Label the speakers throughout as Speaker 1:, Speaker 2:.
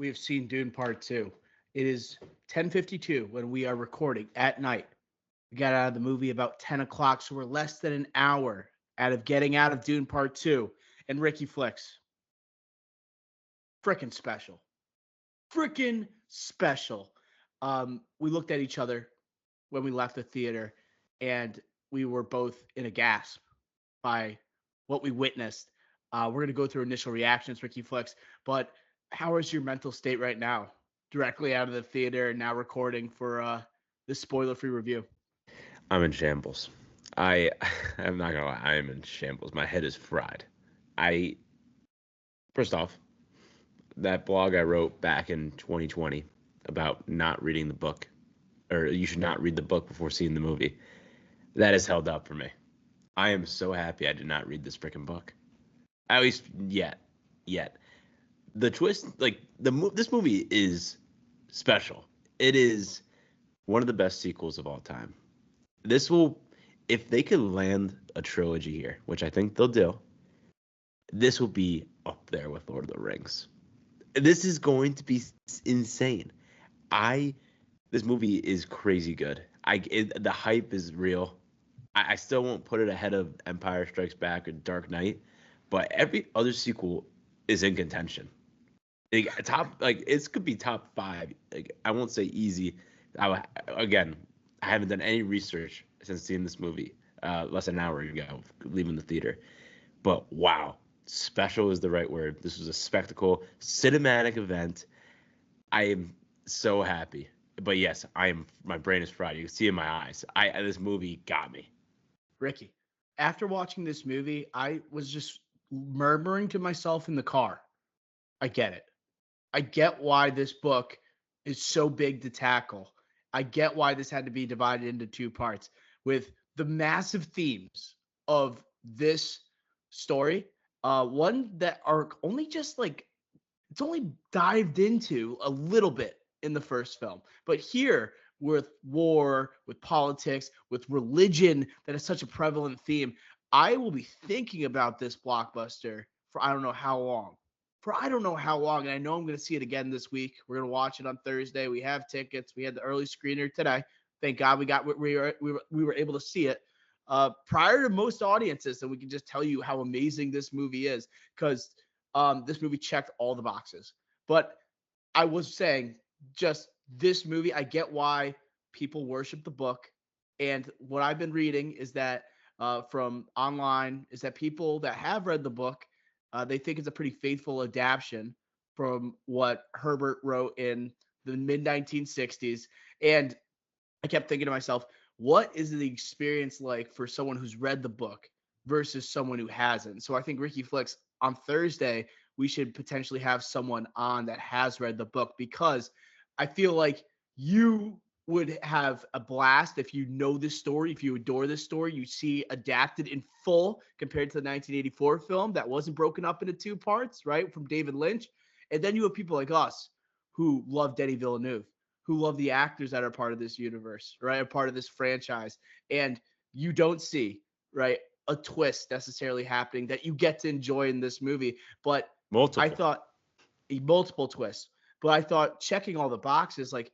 Speaker 1: we have seen Dune Part 2. It is 10:52 when we are recording at night. We got out of the movie about 10 o'clock, so we're less than an hour out of getting out of Dune Part 2. And Ricky Flicks, freaking special. Freaking special. We looked at each other when we left the theater, and we were both in a gasp by what we witnessed. We're going to go through initial reactions, Ricky Flex, but how is your mental state right now? Directly out of the theater and now recording for this spoiler-free review.
Speaker 2: I'm in shambles. I I'm not gonna lie, I am in shambles. My head is fried. I First off, that blog I wrote back in 2020 about not reading the book, or you should not read the book before seeing the movie. That has held up for me. I am so happy I did not read this freaking book. At least yet. Yet. The twist, like this movie is special. It is one of the best sequels of all time. This will, if they could land a trilogy here, which I think they'll do, this will be up there with Lord of the Rings. This is going to be insane. I This movie is crazy good. The hype is real. I still won't put it ahead of Empire Strikes Back or Dark Knight, but every other sequel is in contention. It could be top five. Like, I won't say easy. Again, I haven't done any research since seeing this movie less than an hour ago, leaving the theater. But wow, special is the right word. This was a spectacle, cinematic event. I am so happy. But yes, I am. My brain is fried. You can see in my eyes. This movie got me.
Speaker 1: Ricky, after watching this movie, I was just murmuring to myself in the car. I get it. I get why this book is so big to tackle. I get why this had to be divided into two parts with the massive themes of this story. One that are only just like it's only dived into a little bit in the first film, but here with war, with politics, with religion that is such a prevalent theme, I will be thinking about this blockbuster for I don't know how long for I don't know how long. And I know I'm going to see it again this week. We're going to watch it on Thursday. We have tickets. We had the early screener today. Thank God we were able to see it prior to most audiences, and we can just tell you how amazing this movie is because this movie checked all the boxes. But I was saying, just this movie, I get why people worship the book, and what I've been reading is that from online is that people that have read the book they think it's a pretty faithful adaptation from what Herbert wrote in the mid 1960s. And I kept thinking to myself, what is the experience like for someone who's read the book versus someone who hasn't? So I think Ricky Flicks on Thursday, we should potentially have someone on that has read the book because I feel like you would have a blast if you know this story, if you adore this story, you see adapted in full compared to the 1984 film that wasn't broken up into two parts, right? From David Lynch. And then you have people like us who love Denis Villeneuve, who love the actors that are part of this universe, right? A part of this franchise. And you don't see, right, a twist necessarily happening that you get to enjoy in this movie. But I
Speaker 2: Multiple.
Speaker 1: thought multiple twists. But I thought checking all the boxes, like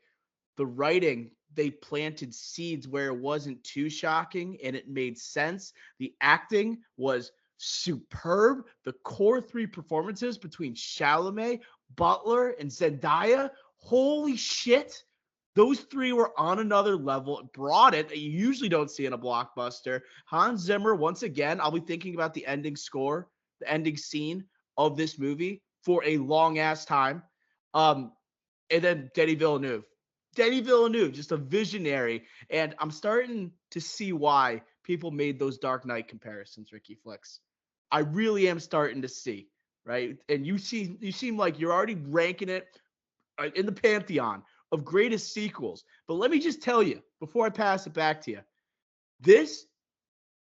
Speaker 1: the writing, they planted seeds where it wasn't too shocking and it made sense. The acting was superb. The core three performances between Chalamet, Butler, and Zendaya, holy shit. Those three were on another level. It brought it that you usually don't see in a blockbuster. Hans Zimmer, once again, I'll be thinking about the ending score, the ending scene of this movie for a long ass time. Um, and then Denis Villeneuve. Denis Villeneuve, just a visionary. And I'm starting to see why people made those Dark Knight comparisons, Ricky Flicks. I really am starting to see, right? And you seem like you're already ranking it in the pantheon of greatest sequels. But let me just tell you before I pass it back to you, this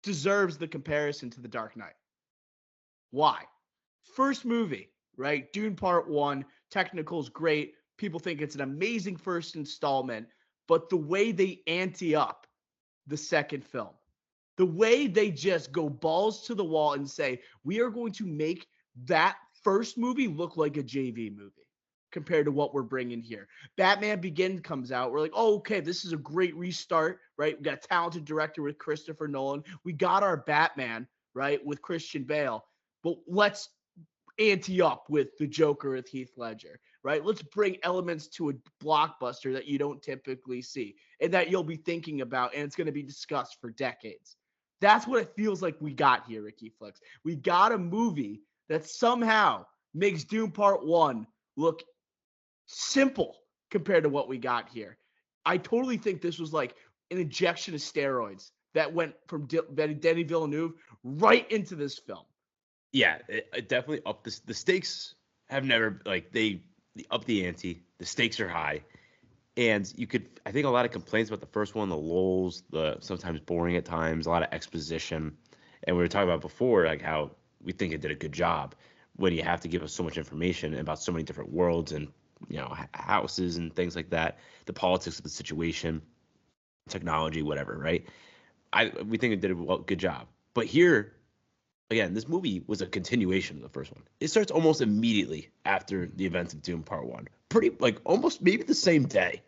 Speaker 1: deserves the comparison to The Dark Knight. Why? First movie, right? Dune Part 1, technical's great. People think it's an amazing first installment, but the way they ante up the second film, the way they just go balls to the wall and say, we are going to make that first movie look like a JV movie. compared to what we're bringing here. Batman Begins comes out. We're like, oh, okay, this is a great restart, right? We got a talented director with Christopher Nolan. We got our Batman, right, with Christian Bale. But let's ante up with the Joker with Heath Ledger, right? Let's bring elements to a blockbuster that you don't typically see and that you'll be thinking about, and it's going to be discussed for decades. That's what it feels like we got here, Ricky Flex. We got a movie that somehow makes Dune Part 1 look simple compared to what we got here. I totally think this was like an injection of steroids that went from Denis Villeneuve right into this film.
Speaker 2: Yeah, it definitely up the stakes have never like they up the ante. The stakes are high, and I think a lot of complaints about the first one, the lulls, the sometimes boring at times, a lot of exposition, and we were talking about before like how we think it did a good job when you have to give us so much information about so many different worlds and houses and things like that, the politics of the situation, technology, whatever, right? We think it did a good job, but here. Again, this movie was a continuation of the first one. It starts almost immediately after the events of Dune Part 1. Pretty, like, almost maybe the same day,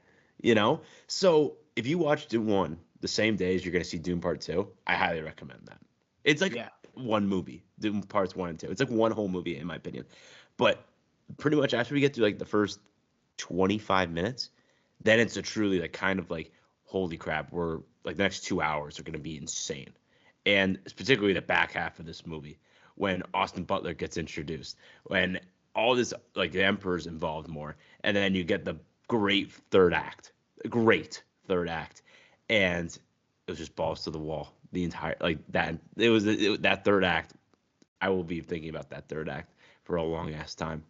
Speaker 2: So if you watch Dune 1 the same day as you're going to see Dune Part 2, I highly recommend that. It's like one movie, Dune Parts 1 and 2. It's like one whole movie, in my opinion. But pretty much after we get through, like, the first 25 minutes, then it's a truly, like, kind of like, holy crap, we're, like, the next 2 hours are going to be insane. And particularly the back half of this movie, when Austin Butler gets introduced, when all this, like, the Emperor's involved more, and then you get the great third act, and it was just balls to the wall the entire, like, that. That third act. I will be thinking about that third act for a long ass time.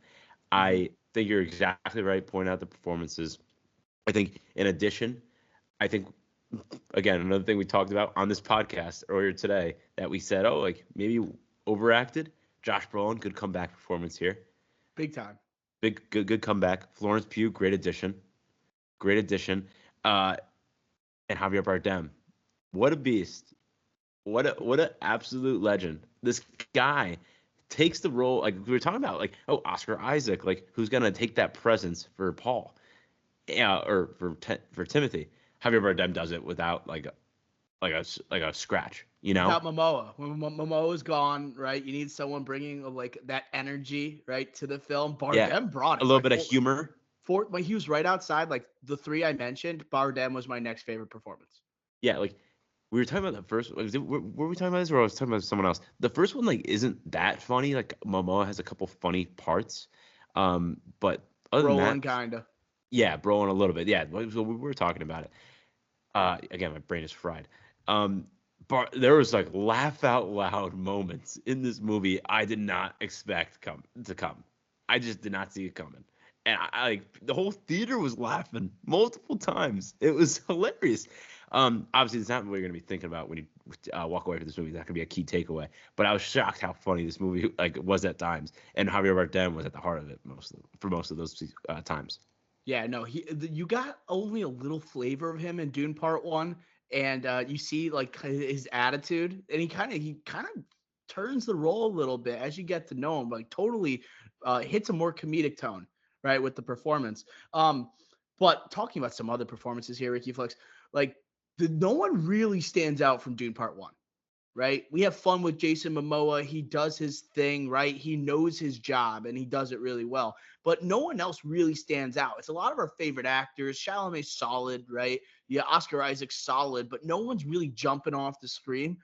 Speaker 2: I think you're exactly right pointing out the performances. I think in addition, again, another thing we talked about on this podcast earlier today that we said, oh, like maybe overacted. Josh Brolin, good comeback performance here.
Speaker 1: Big time.
Speaker 2: Good comeback. Florence Pugh, great addition. And Javier Bardem, what a beast. What an absolute legend. This guy takes the role, like we were talking about, like, oh, Oscar Isaac, like who's going to take that presence for Paul, or for Timothy. Javier Bardem does it without like a scratch,
Speaker 1: Without Momoa. When Momoa's gone, right? You need someone bringing like that energy, right, to the film. Bardem brought it.
Speaker 2: A little bit of humor.
Speaker 1: When he was right outside, like the three I mentioned, Bardem was my next favorite performance.
Speaker 2: Yeah, like we were talking about the first. Were we talking about this, or I was talking about someone else? The first one like isn't that funny. Like Momoa has a couple funny parts, but other than that,
Speaker 1: kinda.
Speaker 2: Yeah, Brolin a little bit. Yeah, we were talking about it. Again, my brain is fried. But there was like laugh out loud moments in this movie I did not expect to come. I just did not see it coming. And I like the whole theater was laughing multiple times. It was hilarious. Obviously, it's not what you're gonna be thinking about when you walk away from this movie. That could be a key takeaway. But I was shocked how funny this movie like was at times, and Javier Bardem was at the heart of it for most of those times.
Speaker 1: Yeah, no, you got only a little flavor of him in Dune Part 1, and you see like his attitude, and he kind of turns the role a little bit as you get to know him, like totally hits a more comedic tone, right, with the performance. But talking about some other performances here, Ricky Flex, like no one really stands out from Dune Part 1. Right? We have fun with Jason Momoa. He does his thing, right? He knows his job and he does it really well. But no one else really stands out. It's a lot of our favorite actors. Chalamet's solid, right? Yeah, Oscar Isaac's solid, but no one's really jumping off the screen.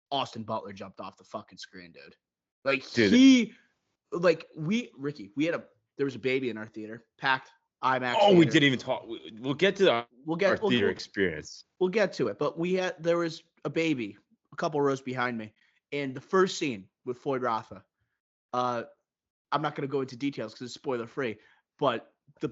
Speaker 1: Austin Butler jumped off the fucking screen, dude. Like Ricky, there was a baby in our theater, packed IMAX.
Speaker 2: Oh, theater. We didn't even talk. We'll get to our theater experience.
Speaker 1: We'll get to it, but there was a baby a couple rows behind me. And the first scene with Floyd Rafa, I'm not going to go into details because it's spoiler free, but the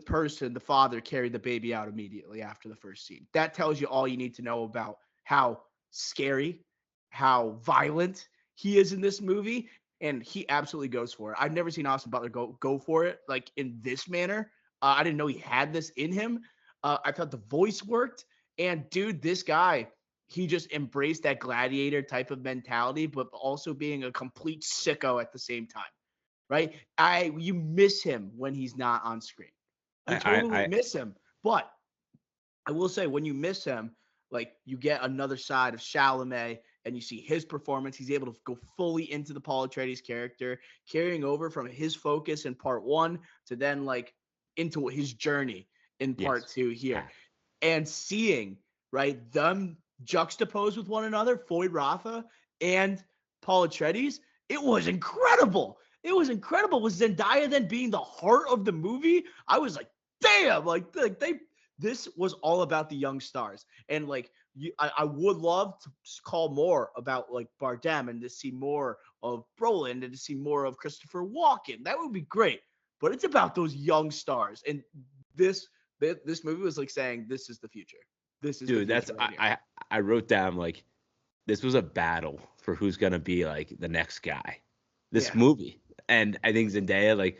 Speaker 1: father carried the baby out immediately after the first scene. That tells you all you need to know about how scary, how violent he is in this movie. And he absolutely goes for it. I've never seen Austin Butler go for it like in this manner. I didn't know he had this in him. I thought the voice worked. And dude, this guy, he just embraced that gladiator type of mentality, but also being a complete sicko at the same time. right? You miss him when he's not on screen. You totally
Speaker 2: I
Speaker 1: miss him. But I will say, when you miss him, like, you get another side of Chalamet and you see his performance. He's able to go fully into the Paul Atreides character, carrying over from his focus in part one to then like into his journey in part
Speaker 2: yes.
Speaker 1: two here.
Speaker 2: Ah,
Speaker 1: And seeing, right, them juxtaposed with one another, Floyd Rafa and Paul Atreides, it was incredible. It was incredible. With Zendaya then being the heart of the movie, I was like, damn, like they this was all about the young stars. And like I would love to call more about like Bardem and to see more of Brolin and to see more of Christopher Walken. That would be great. But it's about those young stars. And this this movie was like saying, this is the future. This is the
Speaker 2: dude,
Speaker 1: future
Speaker 2: that's
Speaker 1: right here.
Speaker 2: I wrote down like this was a battle for who's gonna be like the next guy. This
Speaker 1: Yeah.
Speaker 2: movie, and I think Zendaya, like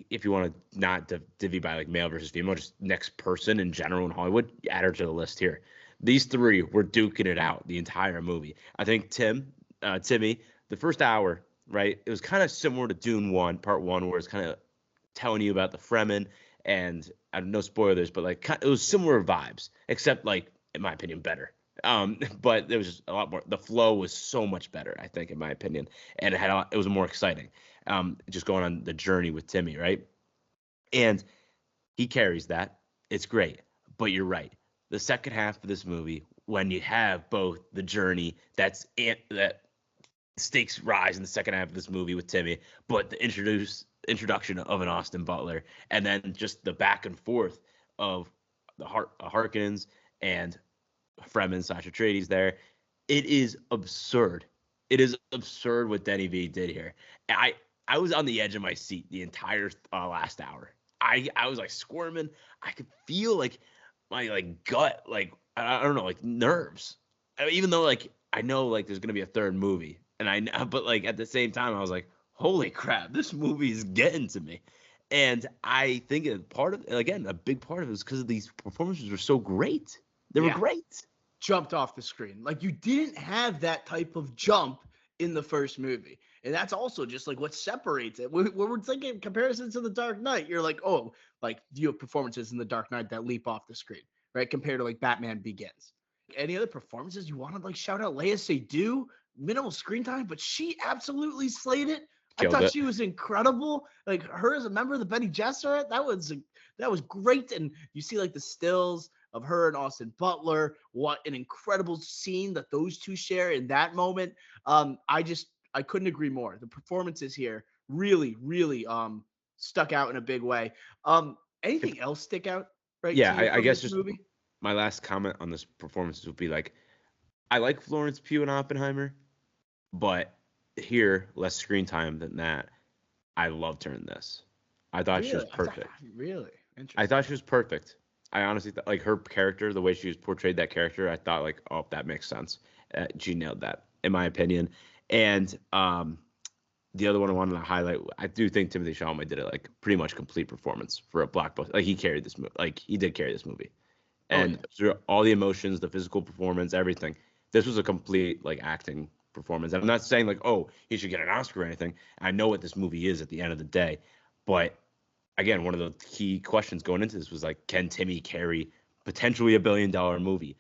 Speaker 2: if you want to not divvy by like male versus female, just next person in general in Hollywood, add her to the list here. These three were duking it out the entire movie. I think Timmy, the first hour, right? It was kind of similar to Dune One, Part One, where it's kind of telling you about the Fremen, and I don't know spoilers, but like it was similar vibes, except like in my opinion better. But there was just a lot more. The flow was so much better, I think, in my opinion, and it was more exciting. Just going on the journey with Timmy, right? And he carries that. It's great. But you're right. The second half of this movie, when you have both the journey that stakes rise in the second half of this movie with Timmy, but the introduction of an Austin Butler, and then just the back and forth of the Harkonnens and Fremen / Atreides there. It is absurd. It is absurd what Denny V did here. I was on the edge of my seat the entire last hour. I was like squirming. I could feel like my like gut, like I don't know, like nerves. Even though like I know like there's gonna be a third movie, and but like at the same time I was like, holy crap, this movie is getting to me. And I think a big part of it was because of these performances were so great. They were
Speaker 1: Yeah.
Speaker 2: great.
Speaker 1: Jumped off the screen. Like, you didn't have that type of jump in the first movie. And that's also just like what separates it. When we're thinking comparison to the Dark Knight, you're like, oh, like you have performances in the Dark Knight that leap off the screen, right? Compared to like Batman Begins. Any other performances you want to like shout out? Leia Seydoux, minimal screen time, but she absolutely slayed it. I
Speaker 2: Killed
Speaker 1: thought
Speaker 2: it.
Speaker 1: she was incredible. Like, her as a member of the Benny Gesserit, that was great. And you see like the stills of her and Austin Butler. What an incredible scene that those two share in that moment. I couldn't agree more. The performances here really, really stuck out in a big way.
Speaker 2: If
Speaker 1: Anything else stick out, right, to
Speaker 2: Yeah,
Speaker 1: you
Speaker 2: I
Speaker 1: from
Speaker 2: guess
Speaker 1: this
Speaker 2: just
Speaker 1: movie?
Speaker 2: my last comment on this performance would be like I like Florence Pugh and Oppenheimer, but here less screen time than that. I loved her in this. I thought she was
Speaker 1: Really?
Speaker 2: perfect.
Speaker 1: Really
Speaker 2: I
Speaker 1: interesting.
Speaker 2: thought she was perfect. I honestly thought like her character, the way she was portrayed that character, I thought like, oh, that makes sense. She nailed that, in my opinion. And the other one I wanted to highlight, I do think Timothy Chalamet did a like pretty much complete performance for a blockbuster. Like he carried this movie. Like he did carry this movie,
Speaker 1: Oh yeah.
Speaker 2: and through all the emotions, the physical performance, everything. This was a complete like acting performance. And I'm not saying like, oh, he should get an Oscar or anything. I know what this movie is at the end of the day, but again, one of the key questions going into this was like, can Timmy carry potentially $1 billion movie?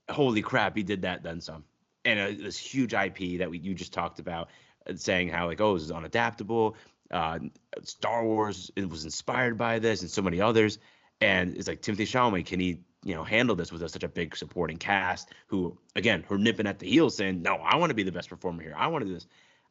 Speaker 2: Holy crap, he did that then some. And this huge IP that you just talked about, saying how like, oh, this is unadaptable. Uh, Star Wars it was inspired by this and so many others. And it's like Timothy Chalamet, can he handle this with such a big supporting cast who again who are nipping at the heels saying, no, I want to be the best performer here. I want to do this.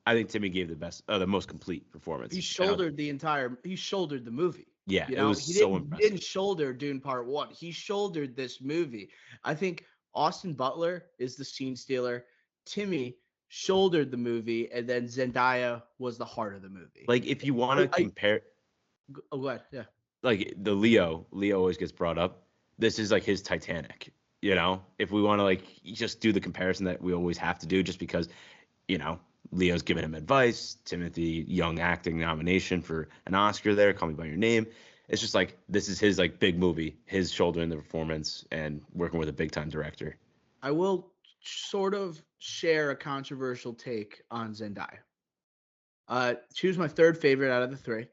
Speaker 2: I think Timmy gave the most complete performance.
Speaker 1: He shouldered the movie.
Speaker 2: Yeah,
Speaker 1: You
Speaker 2: it
Speaker 1: know,
Speaker 2: was so impressive.
Speaker 1: he didn't shoulder Dune Part One. He shouldered this movie. I think Austin Butler is the scene stealer. Timmy shouldered the movie, and then Zendaya was the heart of the movie.
Speaker 2: Like if you want to
Speaker 1: I
Speaker 2: compare,
Speaker 1: oh, go ahead. Yeah.
Speaker 2: like the Leo always gets brought up. This is like his Titanic. If we want to like just do the comparison that we always have to do, just because you know Leo's giving him advice, Timothy Young acting nomination for an Oscar there, Call Me by Your Name. It's just like this is his like big movie, his shoulder in the performance, and working with a big time director.
Speaker 1: I will sort of share a controversial take on Zendaya. She was my third favorite out of the three,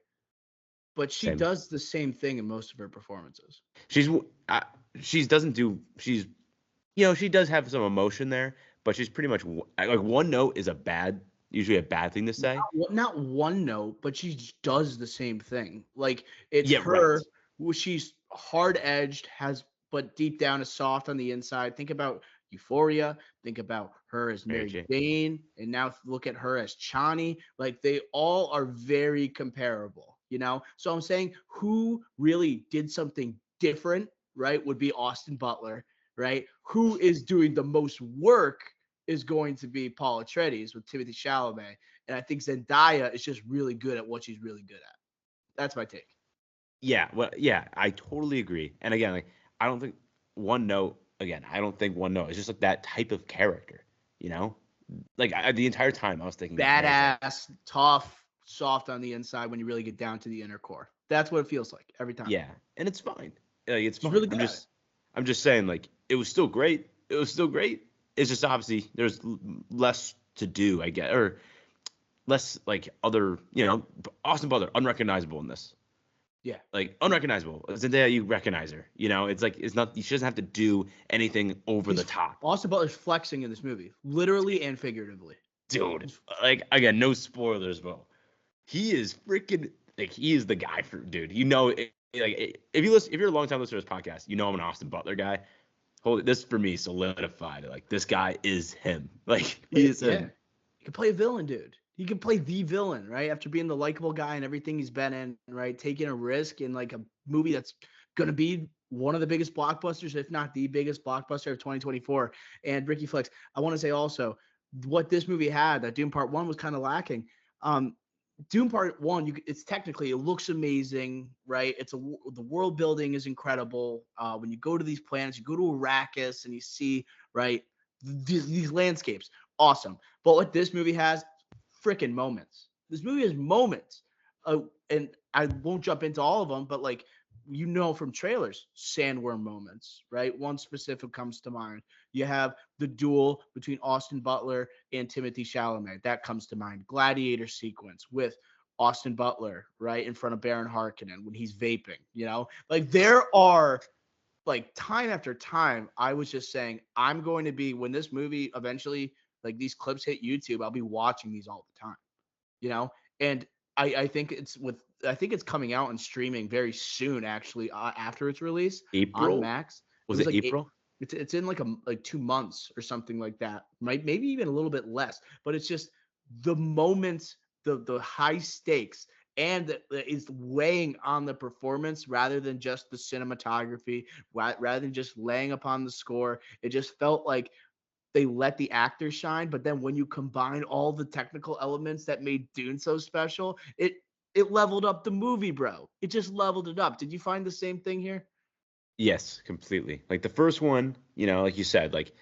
Speaker 1: but she
Speaker 2: Same.
Speaker 1: does the same thing in most of her performances.
Speaker 2: She's uh, she's doesn't do she's she does have some emotion there, but she's pretty much like one note is usually a bad thing to say.
Speaker 1: Not one note, but she does the same thing. Like it's
Speaker 2: Yeah, right.
Speaker 1: her. She's hard edged, has but deep down is soft on the inside. Think about Euphoria. Think about her as
Speaker 2: Mary
Speaker 1: Mary
Speaker 2: J.
Speaker 1: Jane, and now look at her as Chani. Like they all are very comparable. So I'm saying who really did something different, right? Would be Austin Butler, right? Who is doing the most work is going to be Paul Atreides with Timothy Chalamet. And I think Zendaya is just really good at what she's really good at. That's my take.
Speaker 2: Yeah, well, yeah, I totally agree. And again, like I don't think one note. Again, I don't think one note. It's just like that type of character, you know. Like the entire time I was thinking that was like,
Speaker 1: Badass, tough, soft on the inside when you really get down to the inner core. That's what it feels like every time.
Speaker 2: yeah, and it's fine. Like it's
Speaker 1: She's
Speaker 2: fine.
Speaker 1: really good at it.
Speaker 2: I'm just saying like it was still great. It was still great. It's just obviously there's less to do, I guess, or less like other, Austin Butler unrecognizable in this.
Speaker 1: Yeah.
Speaker 2: Like unrecognizable. Zendaya, you recognize her. It's like it's not. She doesn't have to do anything over the
Speaker 1: He's
Speaker 2: top,
Speaker 1: Austin Butler's flexing in this movie, literally and figuratively.
Speaker 2: dude. Like again, no spoilers, but he is freaking like he is the guy for dude. If you listen, if you're a long time listener to this podcast, I'm an Austin Butler guy. Holy, this for me solidified. Like this guy is him. Like he is
Speaker 1: Yeah.
Speaker 2: him.
Speaker 1: He can play a villain, dude. He can play the villain, right? After being the likable guy and everything he's been in, right? Taking a risk in like a movie that's gonna be one of the biggest blockbusters, if not the biggest blockbuster of 2024. And Ricky Flex, I want to say also what this movie had that Doom Part One was kind of lacking. Doom Part One, it's technically it looks amazing, right? The world building is incredible. When you go to these planets, you go to Arrakis and you see right these landscapes, awesome. But what this movie has, freaking moments. This movie has moments, and I won't jump into all of them, but like from trailers, sandworm moments, right? One specific comes to mind. You have the duel between Austin Butler and Timothy Chalamet. That comes to mind. Gladiator sequence with Austin Butler, right, in front of Baron Harkonnen when he's vaping, Like there are like time after time, I was just saying, I'm going to be when this movie eventually, like these clips hit YouTube, I'll be watching these all the time, you know? And I think I think it's coming out and streaming very soon, actually, after its release on
Speaker 2: April?
Speaker 1: Max. It
Speaker 2: Was
Speaker 1: was
Speaker 2: it
Speaker 1: like
Speaker 2: April?
Speaker 1: it's in like 2 months or something like that, maybe even a little bit less. But it's just the moments, the high stakes, and is weighing on the performance rather than just the cinematography, rather than just laying upon the score. It just felt like they let the actors shine. But then when you combine all the technical elements that made Dune so special, it leveled up the movie, bro. It just leveled it up. Did you find the same thing here?
Speaker 2: Yes, completely. Like the first one, like you said, like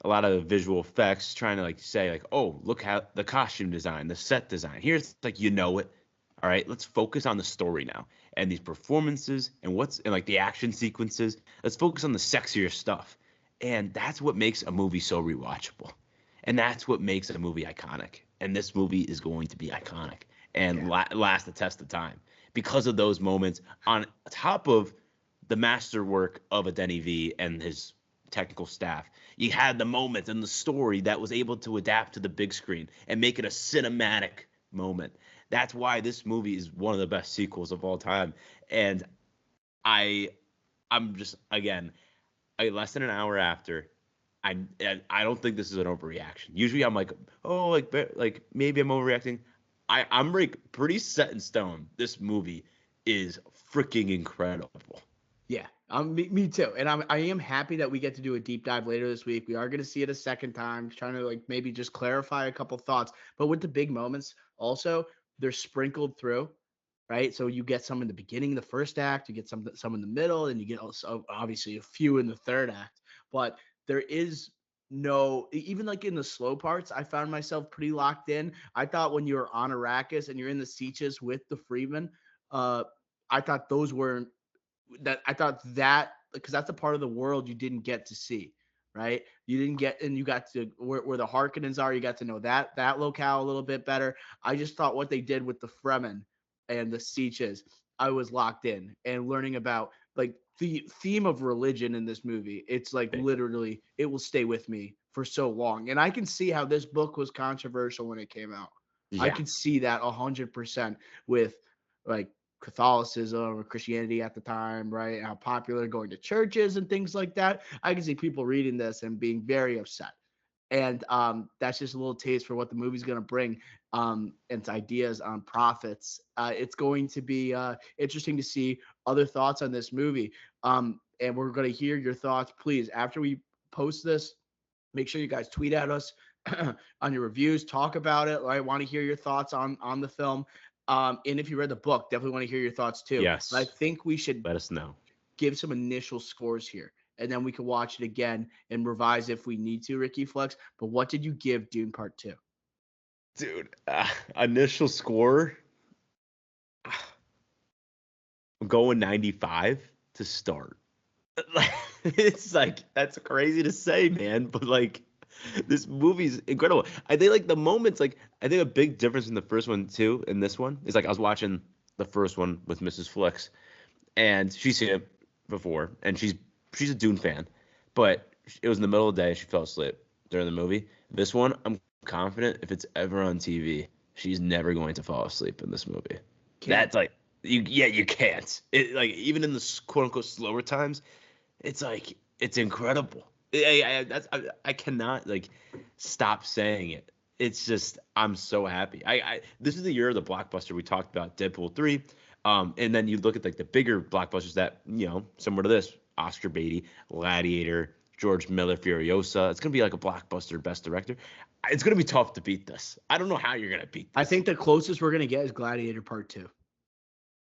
Speaker 2: a lot of visual effects trying to like say like, oh, look how the costume design, the set design. Here's like it. All right, let's focus on the story now and these performances and like the action sequences. Let's focus on the sexier stuff. And that's what makes a movie so rewatchable. And that's what makes a movie iconic. And this movie is going to be iconic and
Speaker 1: Yeah.
Speaker 2: last the test of time because of those moments on top of the masterwork of a Denny V and his technical staff. You had the moment and the story that was able to adapt to the big screen and make it a cinematic moment. That's why this movie is one of the best sequels of all time. And I I'm just again, less than an hour after, I don't think this is an overreaction. Usually I'm like, oh, like maybe I'm overreacting. I'm like pretty set in stone. This movie is freaking incredible.
Speaker 1: Yeah, me too. And I am happy that we get to do a deep dive later this week. We are going to see it a second time, trying to like maybe just clarify a couple thoughts. But with the big moments, also they're sprinkled through, right? So you get some in the beginning, the first act, you get some in the middle, and you get also obviously a few in the third act. But there is no even like in the slow parts, I found myself pretty locked in. I thought when you're on Arrakis and you're in the Sieges with the Freeman, uh, I thought those were that I thought that because that's a part of the world you didn't get to see, right? You didn't get, and you got to where the Harkonnens are. You got to know that locale a little bit better. I just thought what they did with the Fremen and the Sieges, I was locked in and learning about like the theme of religion in this movie. It's like
Speaker 2: Big.
Speaker 1: literally, it will stay with me for so long. And I can see how this book was controversial when it came out. I
Speaker 2: Yeah.
Speaker 1: could see that 100% with like Catholicism or Christianity at the time, right? How popular going to churches and things like that. I can see people reading this and being very upset. And that's just a little taste for what the movie's going to bring, and its ideas on profits. It's going to be interesting to see other thoughts on this movie. And we're going to hear your thoughts. Please, after we post this, make sure you guys tweet at us on your reviews, talk about it. I want to hear your thoughts on the film. And if you read the book, definitely want to hear your thoughts too. But I
Speaker 2: Yes.
Speaker 1: think we should
Speaker 2: Let us know.
Speaker 1: give some initial scores here, and then we can watch it again and revise if we need to, Ricky Flex. But what did you give Dune Part 2?
Speaker 2: Dude, initial score, I'm going 95 to start. It's like, that's crazy to say, man, but like, this movie's incredible. I think like the moments, like I think a big difference in the first one too, in this one is like I was watching the first one with Mrs. Flex, and she's seen it before, and she's a Dune fan, but it was in the middle of the day, she fell asleep during the movie. This one, I'm confident if it's ever on TV, she's never going to fall asleep in this movie.
Speaker 1: Can't.
Speaker 2: That's like you can't. It like even in the quote unquote slower times, it's like it's incredible. I cannot like stop saying it. It's just I'm so happy. This is the year of the blockbuster. We talked about Deadpool 3. And then you look at like the bigger blockbusters that, similar to this, Oscar Beatty, Gladiator, George Miller Furiosa. It's gonna be like a blockbuster best director. It's gonna be tough to beat this. I don't know how you're gonna beat this.
Speaker 1: I think the closest we're gonna get is Gladiator Part 2.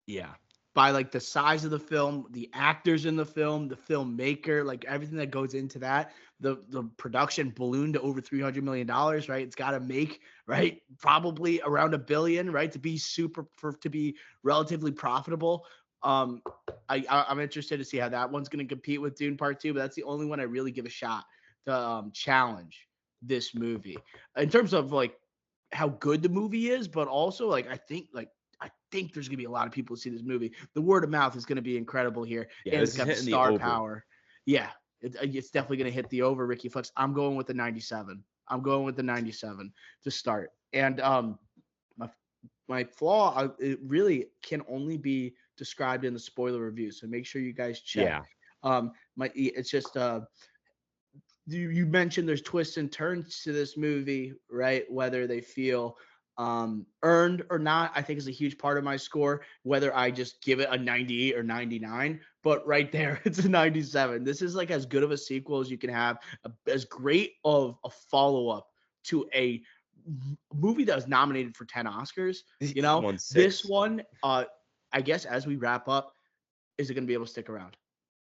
Speaker 2: Yeah.
Speaker 1: By like the size of the film, the actors in the film, the filmmaker, like everything that goes into that, the production ballooned to over $300 million, right? It's got to make, right, probably around $1 billion, right, to be relatively profitable. I'm interested to see how that one's going to compete with Dune Part 2, but that's the only one I really give a shot to challenge this movie in terms of like how good the movie is, but also like I think there's gonna be a lot of people who see this movie. The word of mouth is gonna be incredible here,
Speaker 2: Yeah,
Speaker 1: and
Speaker 2: this
Speaker 1: it's
Speaker 2: is
Speaker 1: got the
Speaker 2: hitting the
Speaker 1: star
Speaker 2: over.
Speaker 1: power. Yeah, it's definitely gonna hit the over. Ricky Flex. I'm going with the 97. I'm going with the 97 to start. And my flaw, it really can only be described in the spoiler review. So make sure you guys check.
Speaker 2: Yeah.
Speaker 1: It's just you mentioned there's twists and turns to this movie, right? Whether they feel earned or not, I think is a huge part of my score. Whether I just give it a 98 or 99, but right there, it's a 97. This is like as good of a sequel as you can have, as great of a follow up to a movie that was nominated for 10 Oscars.
Speaker 2: Won 6.
Speaker 1: This one, I guess as we wrap up, is it going to be able to stick around?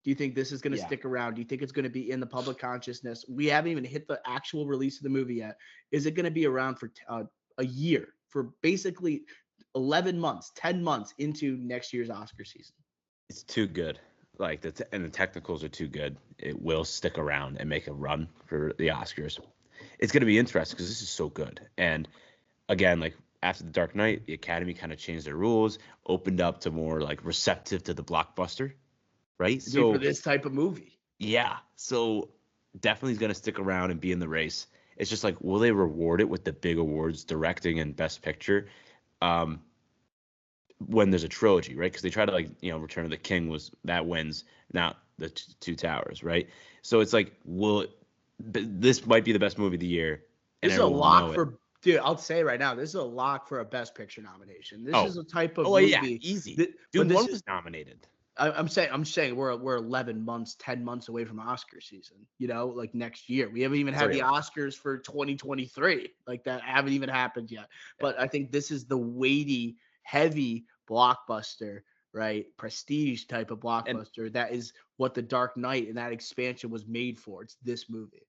Speaker 1: Do you think this is going to stick around? Do you think it's going to be in the public consciousness? We haven't even hit the actual release of the movie yet. Is it going to be around for a year, for basically 11 months, 10 months into next year's Oscar season?
Speaker 2: It's too good. Like the technicals are too good. It will stick around and make a run for the Oscars. It's going to be interesting because this is so good. And again, like after the Dark Knight, the Academy kind of changed their rules, opened up to more like receptive to the blockbuster, right?
Speaker 1: So for this type of movie,
Speaker 2: yeah. So definitely is going to stick around and be in the race. It's just like, will they reward it with the big awards, directing and Best Picture, when there's a trilogy, right? Because they try to Return of the King that wins, not the Two Towers, right? So it's like, this might be the best movie of the year.
Speaker 1: This is a lock for. Dude, I'll say right now, this is a lock for a Best Picture nomination. This is a type of movie.
Speaker 2: Yeah, easy. Dune 1 was nominated.
Speaker 1: I'm saying we're 11 months, 10 months away from Oscar season, like next year. We haven't even had the Oscars for 2023. Like that haven't even happened yet. But I think this is the weighty, heavy blockbuster, right? Prestige type of blockbuster. That is what the Dark Knight and that expansion was made for. It's this movie.